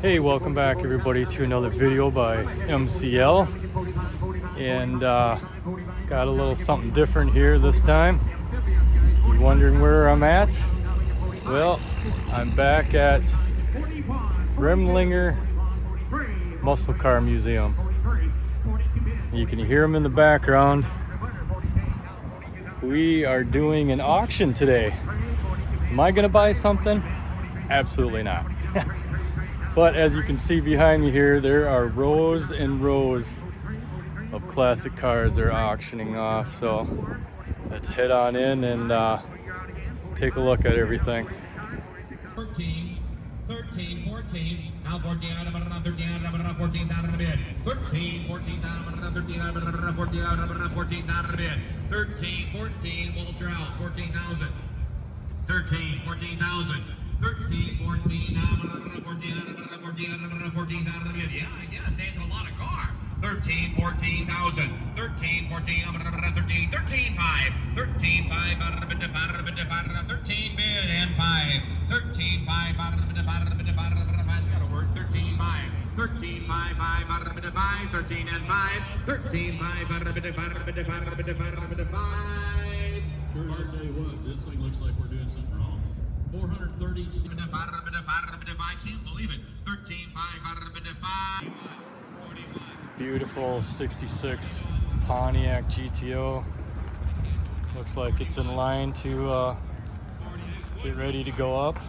Hey, welcome back everybody to another video by MCL, and got a little something different here this time. You wondering where I'm at? Well, I'm back at Remlinger Muscle Car Museum. You can hear them in the background. We are doing an auction today. Am I gonna buy something? Absolutely not. But as you can see behind me here, there are rows and rows of classic cars they're auctioning off. So let's head on in and take a look at everything. 13, 13, 14, now 14 out of another 13 out of another 14 down in the bid. 13, 14 down of another 13 out of another 14 out of another 14 down in the bid. 13, 14, Walter out, 14,000. 13, 14,000. 13, 14, now 14 out of another 14 out of another 14 down in the bid. Yeah, I guess it's a lot of car. 13, 14,000. 13, 14, 13, 13, 5. 13, 5 out of the bid, 13 bid and 5. 13, 5 out of the bid, 5. It's got to work. 13, 5. 13, 5, 5 out of the bid, 5. 13 and 5. 13, 5 out of the bid, 5. 5. Sure, I'll tell you what, this thing looks like we're doing something wrong. 430. I can't believe it. 13, 5 out of the bid, 5. 41. Beautiful 66 Pontiac GTO. Looks like it's in line to get ready to go up.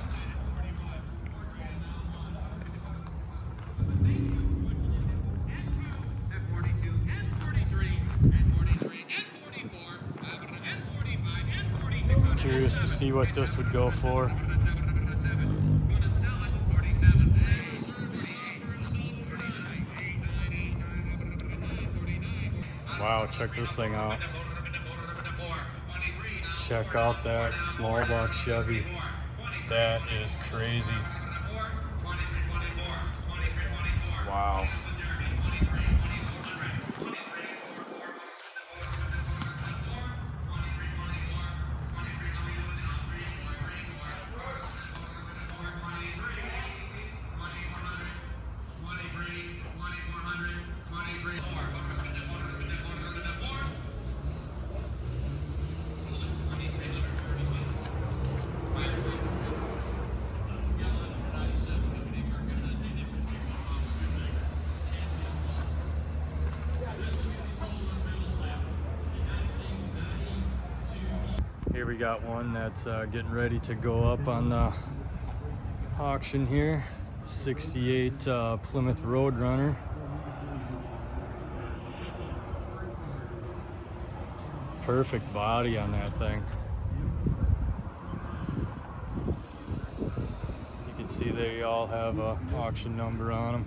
Curious to see what this would go for. Wow, check this thing out. Check out that small box Chevy. That is crazy. Wow. Here we got one that's getting ready to go up on the auction here. 68 Plymouth Roadrunner. Perfect body on that thing. You can see they all have a auction number on them.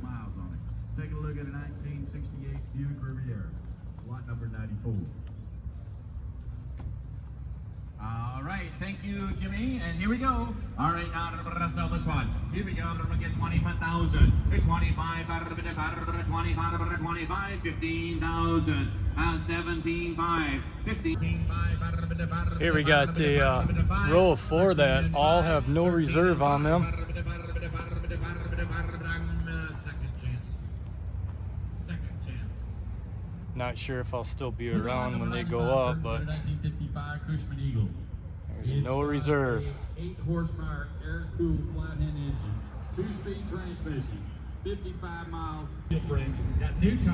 miles on it. Take a look at a 1968 Buick Riviera, lot number 94. All right, thank you, Jimmy. And here we go. All right, now to sell this one. Here we go. I'm going to get 25,000. 25, 25, 15,000. 17,5. 15,5. Here we got the row of four that all have no reserve on them. Second chance. Not sure if I'll still be around when they go up, but 1955 Cushman Eagle. there's no reserve. 8 horsepower air-cooled flat-end engine, 2-speed transmission, 55 miles.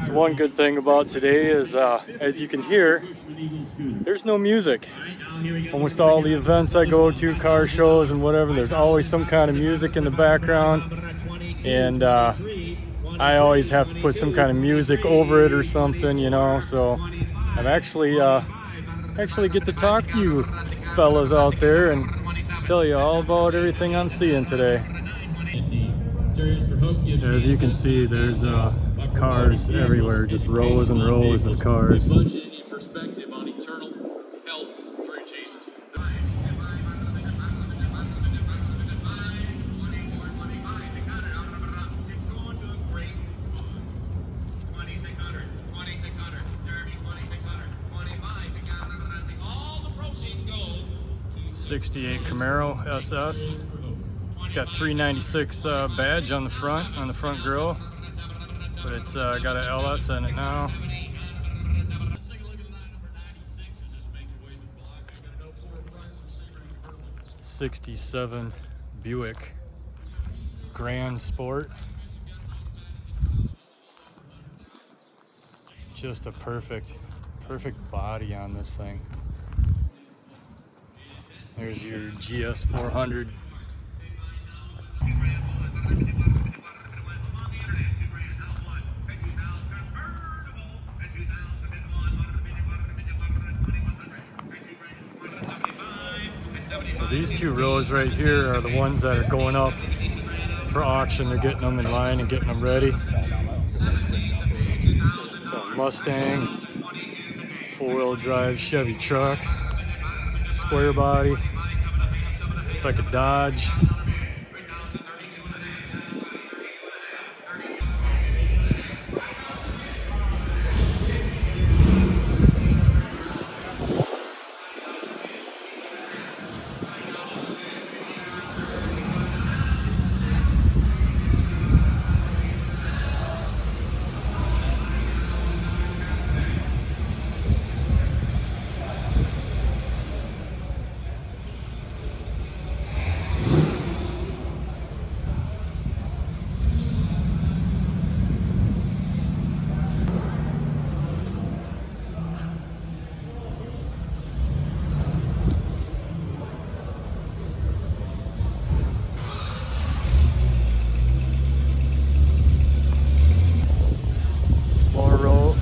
So one good thing about today is, as you can hear, there's no music. Almost all the events I go to, car shows and whatever, there's always some kind of music in the background, and I always have to put some kind of music over it or something, you know. So I'm actually get to talk to you fellas out there and tell you all about everything I'm seeing today. As you can see, there's cars everywhere, just rows and rows of cars. Perspective on eternal health through Jesus. All the proceeds go to 68 Camaro SS. It's got 396 badge on the front grille, but it's got an LS in it now. 67 Buick Grand Sport. Just a perfect body on this thing. There's your GS 400. So these two rows right here are the ones that are going up for auction. They're getting them in line and getting them ready. Mustang, four-wheel drive Chevy truck, square body. It's like a Dodge.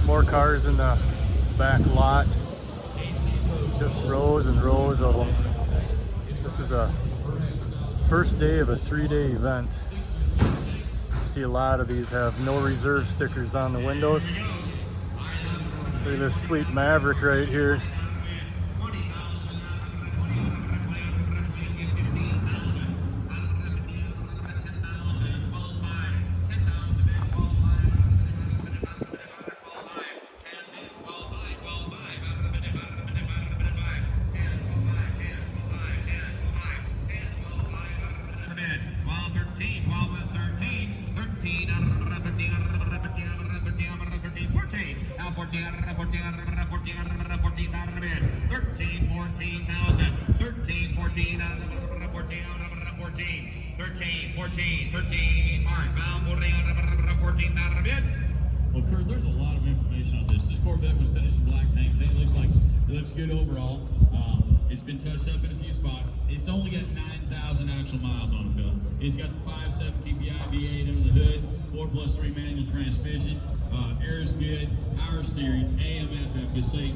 More cars in the back lot. Just rows and rows of them. This is a first day of a 3-day event. You see a lot of these have no reserve stickers on the windows. Look at this sweet Maverick right here. Well, Kurt, there's a lot of information on this. This Corvette was finished in black paint. Paint looks good overall. It's been touched up in a few spots. It's only got 9,000 actual miles on it, fellas. It's got the 5.7 TPI V8 under the hood, 4+3 manual transmission. Air's good, power steering, AM, FM, cassette.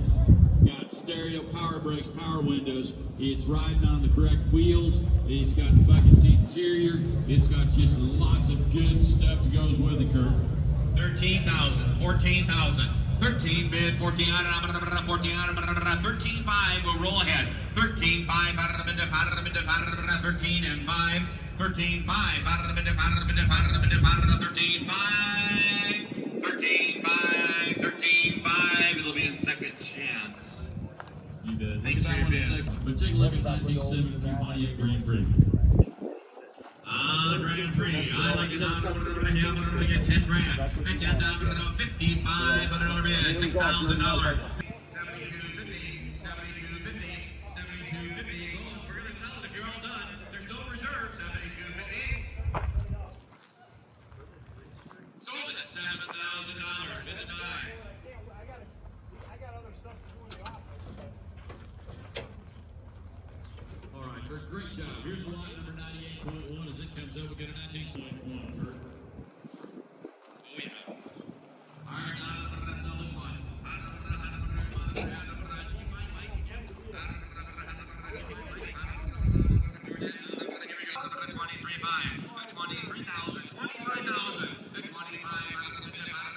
Got stereo, power brakes, power windows. It's riding on the correct wheels. It's got the bucket seat interior. It's got just lots of good stuff that goes with it, Kurt. 13,000, 14,000, 13 bid, 14 13.5 will roll ahead. 13.5 out of the bid, 13 and 5, 13.5 out of the bid, 13.5, 13.5, 13.5. It'll be in second chance. You bet. Thanks for your bid. But take a look at 1972 Pontiac Grand Prix. On the Grand Prix, I'd like to now get 10 grand. And 10 down to $5,500 bid, $6,000. 72.50, 72.50, 72.50. We're going to sell it if you're all done. There's no reserve. 72.50. Sold it at $7,000. Did it die? I got other stuff before the office. All right, Kurt, great job. Here's the line number 98.1 as it comes up. We got a 19.1, Kurt. Oh, yeah. All right, now I'm going to sell this one.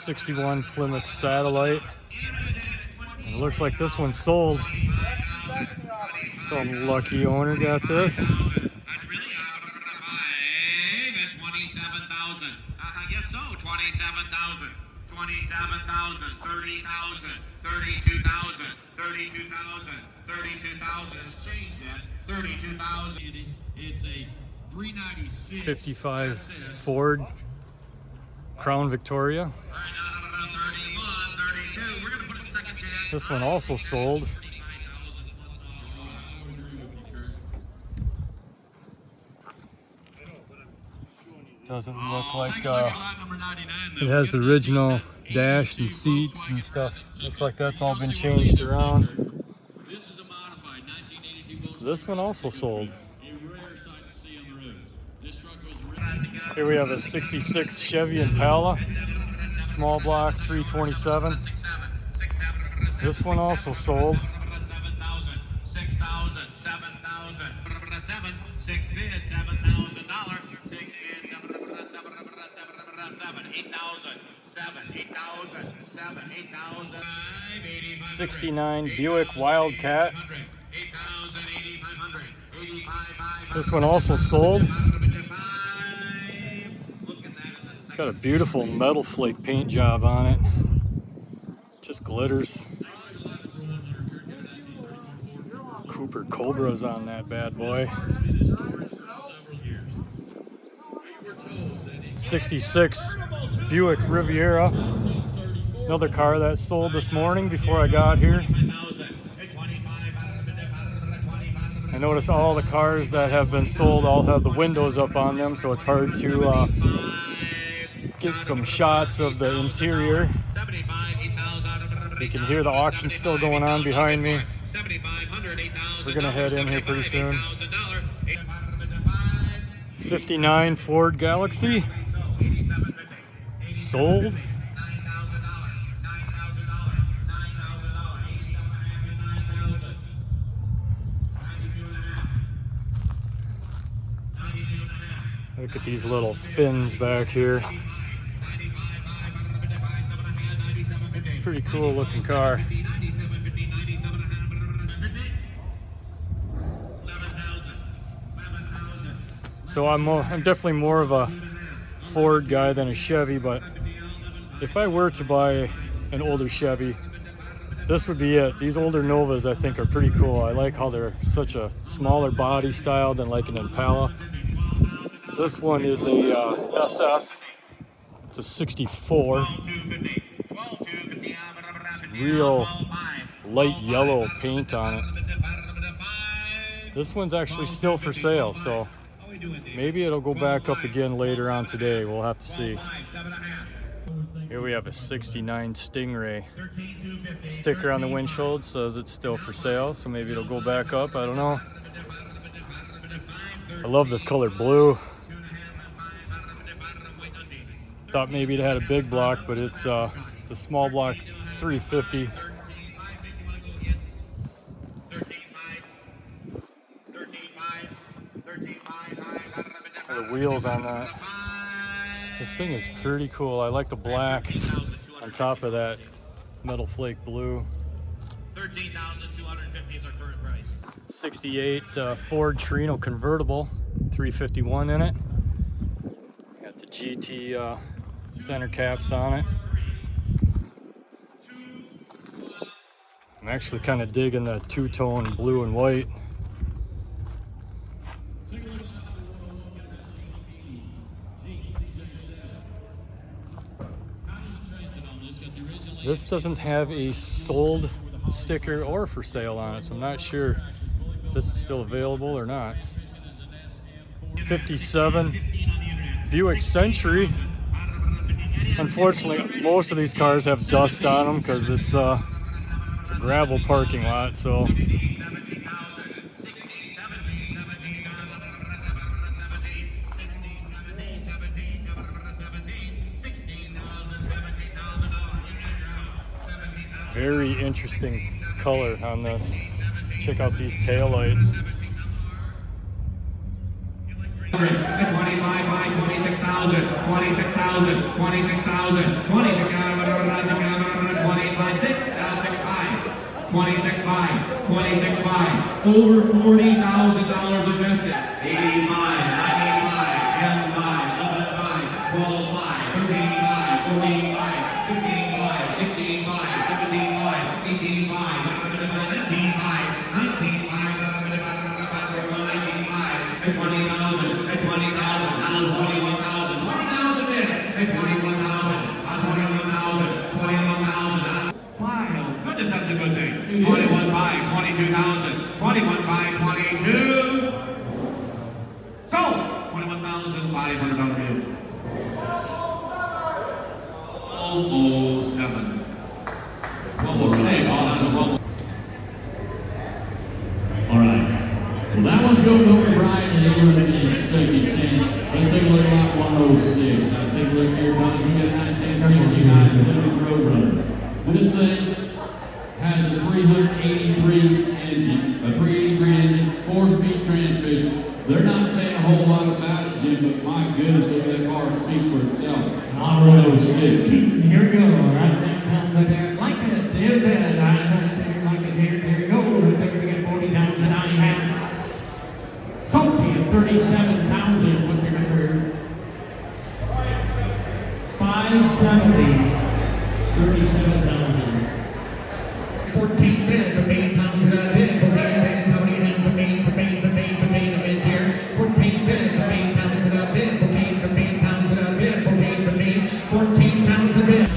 61 Plymouth Satellite. And it looks like this one's sold. Some lucky owner got this. That's really 27,000. Yes, so 27,000, 27,000, 30,000, 32,000, 32,000, 32,000. It's changed yet. 32,000. It's a 396 55 Ford Crown Victoria. All right, now number 31, 32. We're going to put it in second chance. This one also sold. Doesn't look like it has the original dash and seats and stuff. Looks like that's all been changed around. This is a modified 1982 This one also sold. a rare sight to see on the road. This truck was Here we have a 66 Chevy Impala, small block 327. This one also sold. 7,000, 6,000, 7,000, 7, 6 bid, $7,000, 6 bid, 7, 8,000, 7, 8,000, 7, 8,000, 69 Buick Wildcat. 8,000, 8,500, 8,500. This one also sold. It's got a beautiful metal flake paint job on it. Just glitters. Cooper Cobra's on that bad boy. 66 Buick Riviera. Another car that sold this morning before I got here. I noticed all the cars that have been sold all have the windows up on them, so it's hard to get some shots of the interior. You can hear the auction still going on behind me. We're gonna head in here pretty soon. 59 Ford Galaxy sold. Look at these little fins back here. It's a pretty cool looking car. So I'm definitely more of a Ford guy than a Chevy, but if I were to buy an older Chevy, this would be it. These older Novas I think are pretty cool. I like how they're such a smaller body style than like an Impala. This one is a SS. It's a 64. Real light yellow paint on it. This one's actually still for sale, so maybe it'll go back up again later on today. We'll have to see. Here we have a 69 Stingray. Sticker on the windshield says it's still for sale, so maybe it'll go back up. I don't know. I love this color blue. Thought maybe it had a big block, but it's a small block 350. The wheels on that. This thing is pretty cool. I like the black on top of that metal flake blue. 13,250 is our current price. 68 Ford Torino convertible, 351 in it. Got the GT center caps on it. I'm actually kind of digging the two-tone blue and white. This doesn't have a sold sticker or for sale on it, so I'm not sure if this is still available or not. 57 Buick Century. Unfortunately, most of these cars have dust on them because it's a gravel parking lot, so very interesting color on this. Check out these taillights. 25 by 26,000. 26,000, 26,000, 26,000, 28 by 6, now 6.5, 26.5, 26.5, over $40,000 invested. 85, 95, 10.5, 11.5, 12.5, 13.5, 14.5, 15.5, 16.5, 17.5, 18.5, 19.5, 19.5, 19.5, 20,000, at 20,000, now 21,000, 20,000 in, at 21,000, on 21,000, 21,000. Why, oh goodness, that's a good thing. 21.5, 22,000, 21.5, 22. So, $21,500 almost 7. Almost 6. All right. Well, that one's going over to Brian and Ingrid in second chance. Let's take a look at lot 106. Now take a look here, fellas. We got 1969 Plymouth Roadrunner. This thing has a 383 engine, 4-speed transmission. They're not saying a whole lot about it, Jim, but my goodness, look at that car. It speaks for itself. Lot 106. Here we go, right down there, like it, there, there, right there, like it, here we go, right there, we got 40,000, now you have Salty at 37,000, what's your number? 570, 37,000. 14 bids for 80,000 out of it, 14 bids, how many down for pain, a bid here, 14 bids for 80,000 out of it, 14 for 80,000 out of it, 14 for 14,000 bid.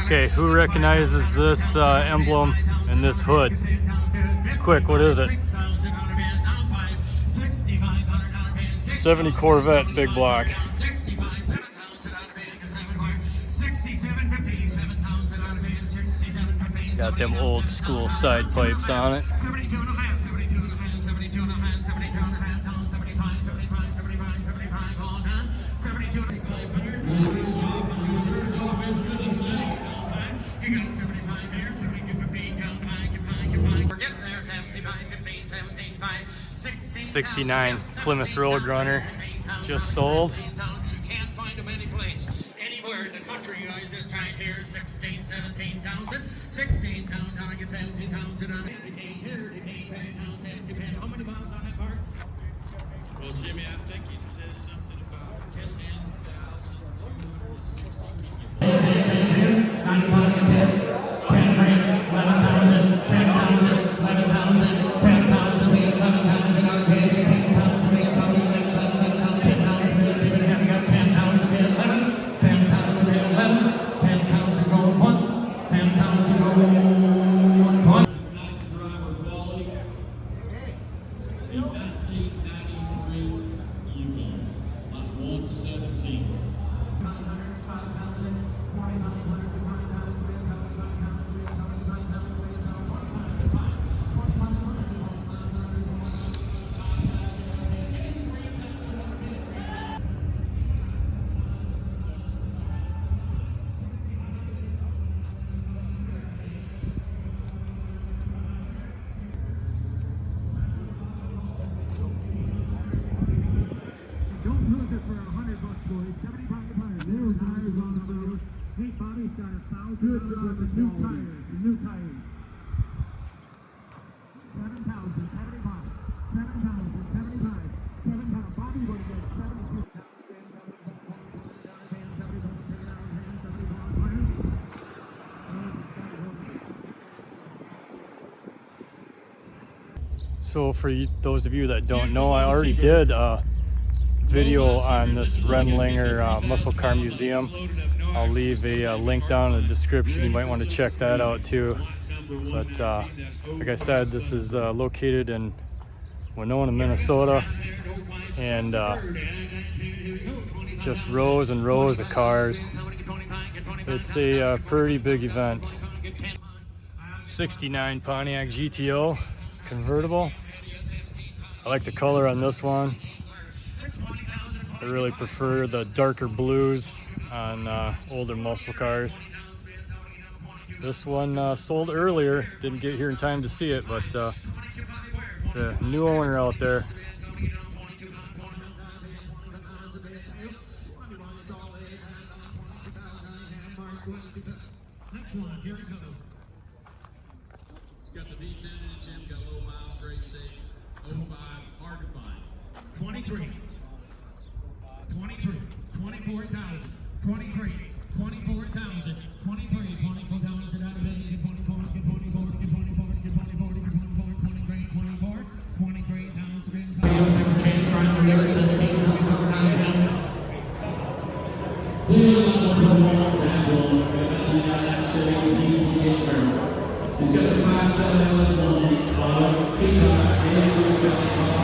Okay, who recognizes this emblem and this hood? Quick, what is it? 70 Corvette big block. Got them old school side pipes on it. '69 Plymouth Roadrunner just sold. You can't find them anyplace, anywhere in the country, guys. It's right here, 16, 17,000. 16,000, I get 17,000 on it. How many miles on that part? Well, Jimmy, I think it says something about 7,000. So for those of you that don't know, I already did a video on this Remlinger Muscle Car Museum. I'll leave a link down in the description. You might want to check that out too. But like I said, this is located in Winona, Minnesota, and just rows and rows of cars. It's a pretty big event. '69 Pontiac GTO convertible. I like the color on this one. I really prefer the darker blues on older muscle cars. This one sold earlier, didn't get here in time to see it, but it's a new owner out there. Next one, here we go. It's got the V10 in it, Jim. Got low miles, great shape. 05, hard to find. 23, 23, 24,000, 23, 24,000, 23, 24,000 out of it, get 24, get 24, get 24, get 24, get 24, 23, 24, 23,000.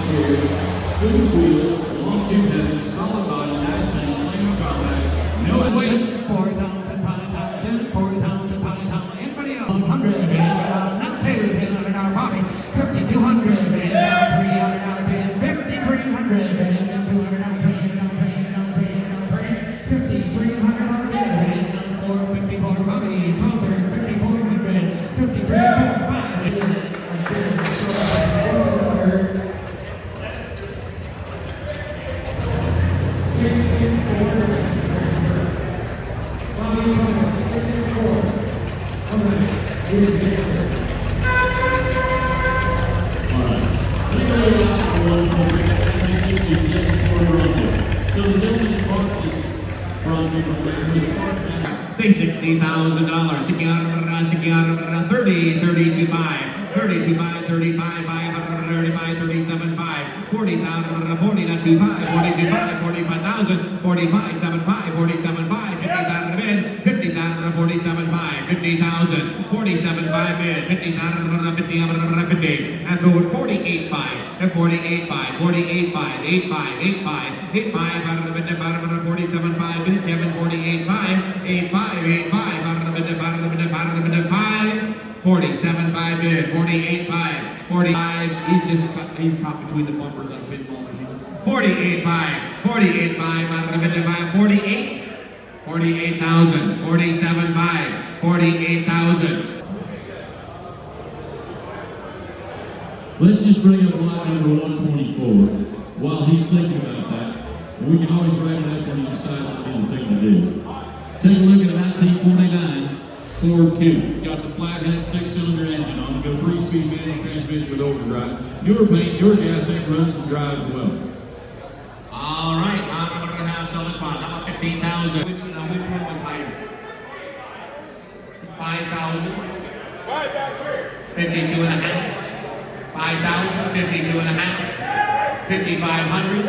Loose wheels, long tube headers, solid body, nice paint, plain combat, no weight. 4,000 pound, 4,000 pound, anybody else? 100, and now 200 dollar Bobby, 5,200, and now 300 dollar bid, 5,300, and now 200 dollar bid, now 5,300 dollar bid, and now 454 Bobby, 5,400, 5,345. Say $60,000. Sticking out 30, 32, 5, 32, 5, 35, 5, 35, 37, 5, 40,000, 40, not 2, 5, 42, 5, 45,000, 45, 7, 5, 47, 5, 50,000 bid, 50,000, 47, 5, 50,000, 47, 5 bid, 50,000, 50, and 48, 5, and 48, 5, 48, 5, 8, 5, 8, 5, 8, 5, out of the bid, 47, 5 bid, Kevin, 48, 5, 8, 5, 8, 5, out of the bid, 5, 47, 5 bid, 48, 5, 45, he's caught between the bumpers on the pinball machine. 48, 5, 48, 5, out of the bid, 48, 48,000, 47, 5, 48,000. Let's just bring up lot number 124 while he's thinking about that. We can always write it up when he decides to be the thing to do. Take a look at a 1949 Ford Coupe. Got the flathead 6-cylinder engine on it. Got a 3-speed manual transmission with overdrive. Newer paint, newer gas tank, runs and drives well. All right, now we're going to have sell this one. How about 15,000? Which one was higher? 5,000. 52 and a half. 5,000, 52 and a half, 5,500,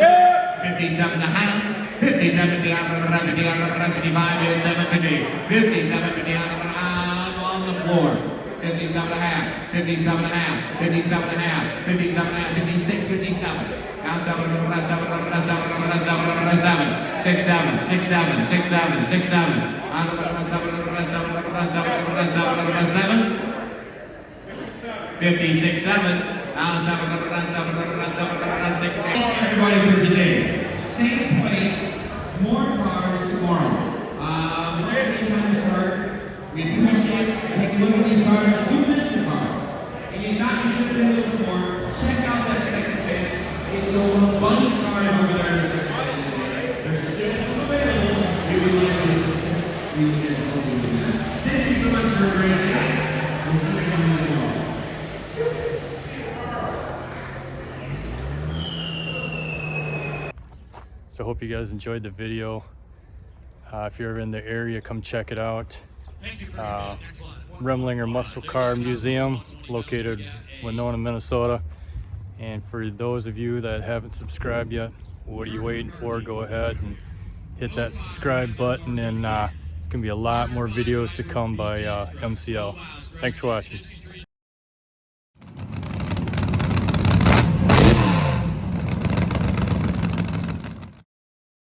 57 and a half, 57, 55, 750, 57, 50 on the floor, 57 and a half, 57 and a half, 57 and a half, 57 and a half, 56, 57. Now 7, 6, 7, 6, 7, 6, 7, 6, 7. 7. 56, 7. Now 7, 6. Everybody for today. Same place, more cars tomorrow. There's the time to start. We appreciate it. Take a look at these cars. If you missed a car and you thought you should have been looking for, check out that second chance. They sold a bunch of cars over there in the second chance today. There's still available. If you like this, we can help you with that. Thank you so much for a great day. We'll see you on the wall. So I hope you guys enjoyed the video. If you're ever in the area, come check it out. Remlinger Muscle Car Museum, located in Winona, Minnesota. And for those of you that haven't subscribed yet, what are you waiting for? Go ahead and hit that subscribe button, and it's gonna be a lot more videos to come by MCL. Thanks for watching.